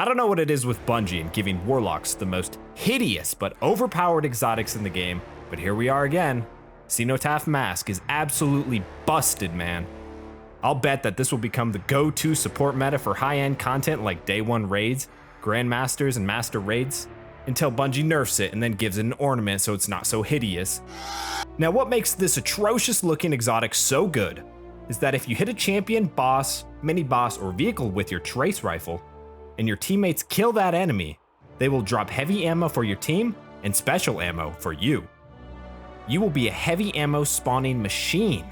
I don't know what it is with Bungie and giving Warlocks the most hideous but overpowered exotics in the game, but here we are again. CENOTAPH Mask is absolutely busted, man. I'll bet that this will become the go-to support meta for high-end content like Day 1 raids, Grandmasters, and Master raids, until Bungie nerfs it and then gives it an ornament so it's not so hideous. Now what makes this atrocious looking exotic so good is that if you hit a champion, boss, mini-boss, or vehicle with your trace rifle, and your teammates kill that enemy, they will drop heavy ammo for your team and special ammo for you. You will be a heavy ammo spawning machine.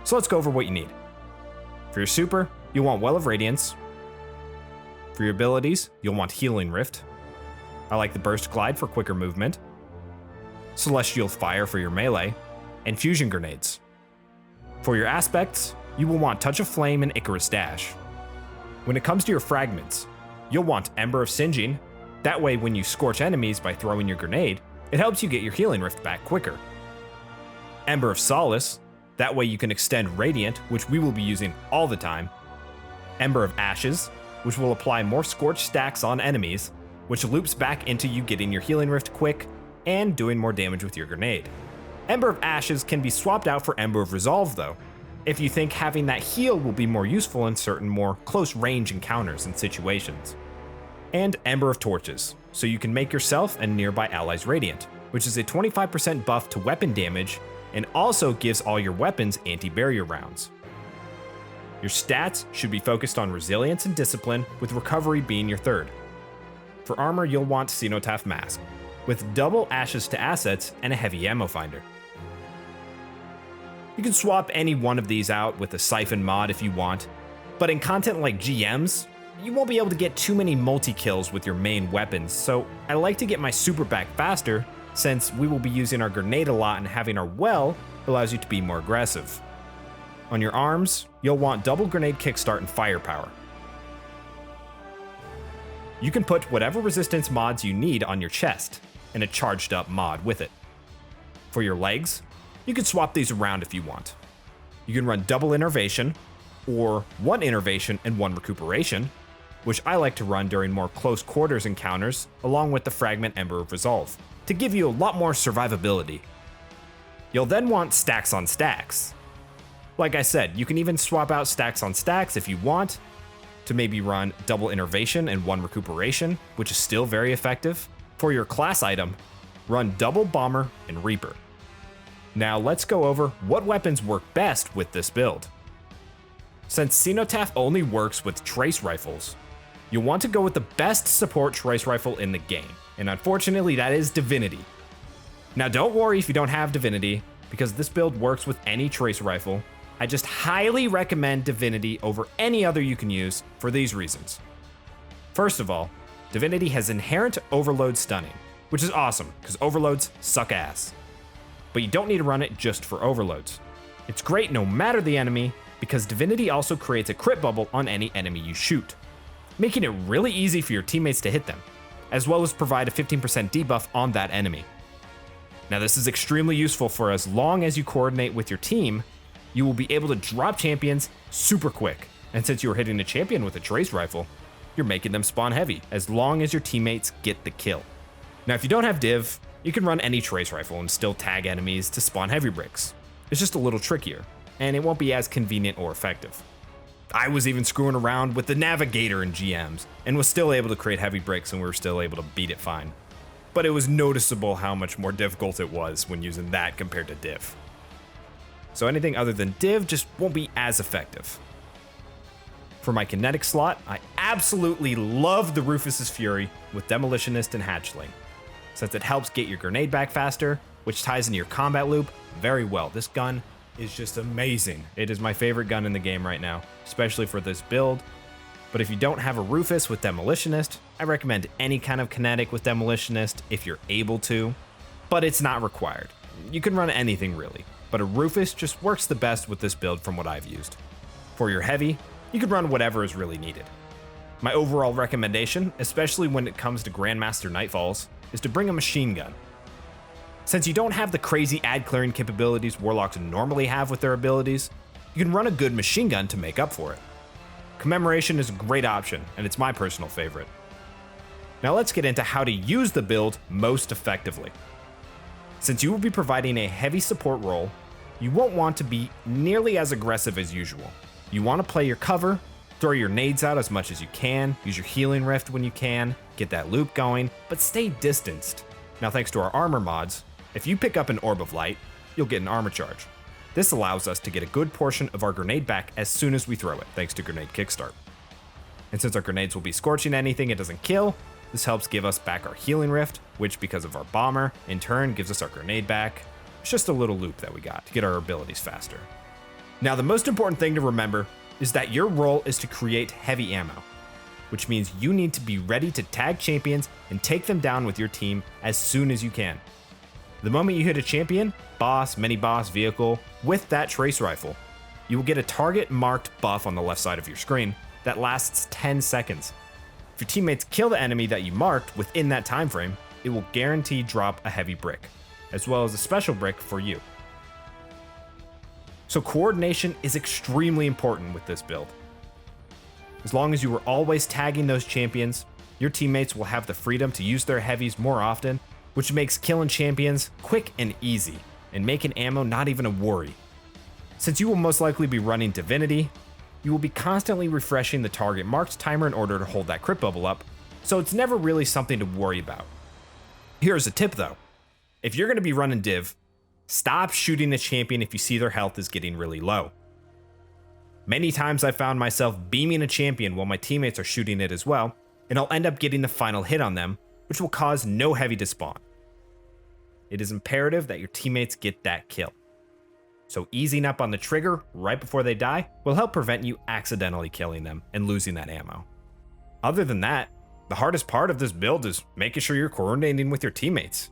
So let's go over what you need. For your super, you'll want Well of Radiance. For your abilities, you'll want Healing Rift. I like the Burst Glide for quicker movement, Celestial Fire for your melee, and Fusion Grenades. For your aspects, you will want Touch of Flame and Icarus Dash. When it comes to your fragments, you'll want Ember of Singeing. That way when you scorch enemies by throwing your grenade, it helps you get your Healing Rift back quicker. Ember of Solace, that way you can extend Radiant, which we will be using all the time. Ember of Ashes, which will apply more scorch stacks on enemies, which loops back into you getting your Healing Rift quick and doing more damage with your grenade. Ember of Ashes can be swapped out for Ember of Resolve though, if you think having that heal will be more useful in certain more close range encounters and situations. And Ember of Torches, so you can make yourself and nearby allies radiant, which is a 25% buff to weapon damage and also gives all your weapons anti-barrier rounds. Your stats should be focused on resilience and discipline, with recovery being your third. For armor, you'll want CENOTAPH Mask, with double ashes to assets and a heavy ammo finder. You can swap any one of these out with a Siphon mod if you want, but in content like GMs, you won't be able to get too many multi-kills with your main weapons, so I like to get my super back faster, since we will be using our grenade a lot and having our well allows you to be more aggressive. On your arms, you'll want double grenade kickstart and firepower. You can put whatever resistance mods you need on your chest, and a charged up mod with it. For your legs, you can swap these around if you want. You can run double innervation, or one innervation and one recuperation, which I like to run during more close quarters encounters, along with the fragment Ember of Resolve, to give you a lot more survivability. You'll then want stacks on stacks. Like I said, you can even swap out stacks on stacks if you want, to maybe run double innervation and one recuperation, which is still very effective. For your class item, run double bomber and reaper. Now let's go over what weapons work best with this build. Since CENOTAPH only works with trace rifles, you'll want to go with the best support trace rifle in the game, and unfortunately that is Divinity. Now don't worry if you don't have Divinity, because this build works with any trace rifle. I just highly recommend Divinity over any other you can use for these reasons. First of all, Divinity has inherent overload stunning, which is awesome because overloads suck ass. But you don't need to run it just for overloads. It's great no matter the enemy, because Divinity also creates a crit bubble on any enemy you shoot, making it really easy for your teammates to hit them, as well as provide a 15% debuff on that enemy. Now this is extremely useful for as long as you coordinate with your team. You will be able to drop champions super quick, and since you're hitting a champion with a trace rifle, you're making them spawn heavy as long as your teammates get the kill. Now if you don't have Div, you can run any trace rifle and still tag enemies to spawn heavy bricks. It's just a little trickier, and it won't be as convenient or effective. I was even screwing around with the Navigator in GMs, and was still able to create heavy bricks, and we were still able to beat it fine. But it was noticeable how much more difficult it was when using that compared to Div. So anything other than Div just won't be as effective. For my kinetic slot, I absolutely love the RUFUS'S Fury with Demolitionist and Hatchling, since it helps get your grenade back faster, which ties into your combat loop very well. This gun is just amazing. It is my favorite gun in the game right now, especially for this build. But if you don't have a Rufus with Demolitionist, I recommend any kind of kinetic with Demolitionist if you're able to, but it's not required. You can run anything really, but a Rufus just works the best with this build from what I've used. For your heavy, you can run whatever is really needed. My overall recommendation, especially when it comes to Grandmaster Nightfalls, is to bring a machine gun. Since you don't have the crazy ad clearing capabilities Warlocks normally have with their abilities, you can run a good machine gun to make up for it. Commemoration is a great option, and it's my personal favorite. Now let's get into how to use the build most effectively. Since you will be providing a heavy support role, you won't want to be nearly as aggressive as usual. You want to play your cover, throw your nades out as much as you can, use your healing rift when you can, get that loop going, but stay distanced. Now thanks to our armor mods, if you pick up an Orb of Light, you'll get an armor charge. This allows us to get a good portion of our grenade back as soon as we throw it, thanks to Grenade Kickstart. And since our grenades will be scorching anything it doesn't kill, this helps give us back our healing rift, which because of our bomber, in turn gives us our grenade back. It's just a little loop that we got to get our abilities faster. Now the most important thing to remember is that your role is to create heavy ammo, which means you need to be ready to tag champions and take them down with your team as soon as you can. The moment you hit a champion, boss, mini-boss, vehicle, with that trace rifle, you will get a target marked buff on the left side of your screen that lasts 10 seconds. If your teammates kill the enemy that you marked within that time frame, it will guarantee drop a heavy brick, as well as a special brick for you. So coordination is extremely important with this build. As long as you are always tagging those champions, your teammates will have the freedom to use their heavies more often, which makes killing champions quick and easy, and making ammo not even a worry. Since you will most likely be running Divinity, you will be constantly refreshing the target marked timer in order to hold that crit bubble up, so it's never really something to worry about. Here's a tip though. If you're going to be running Div, stop shooting the champion if you see their health is getting really low. Many times I've found myself beaming a champion while my teammates are shooting it as well, and I'll end up getting the final hit on them, which will cause no heavy to spawn. It is imperative that your teammates get that kill. So easing up on the trigger right before they die will help prevent you accidentally killing them and losing that ammo. Other than that, the hardest part of this build is making sure you're coordinating with your teammates.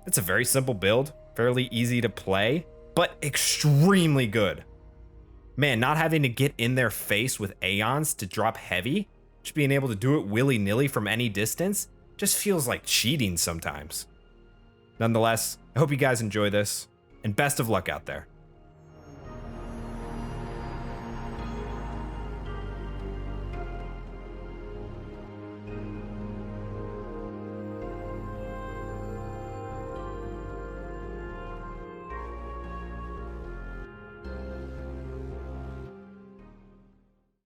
It's a very simple build, fairly easy to play, but extremely good. Man, not having to get in their face with Aeons to drop heavy, just being able to do it willy-nilly from any distance, just feels like cheating sometimes. Nonetheless, I hope you guys enjoy this, and best of luck out there.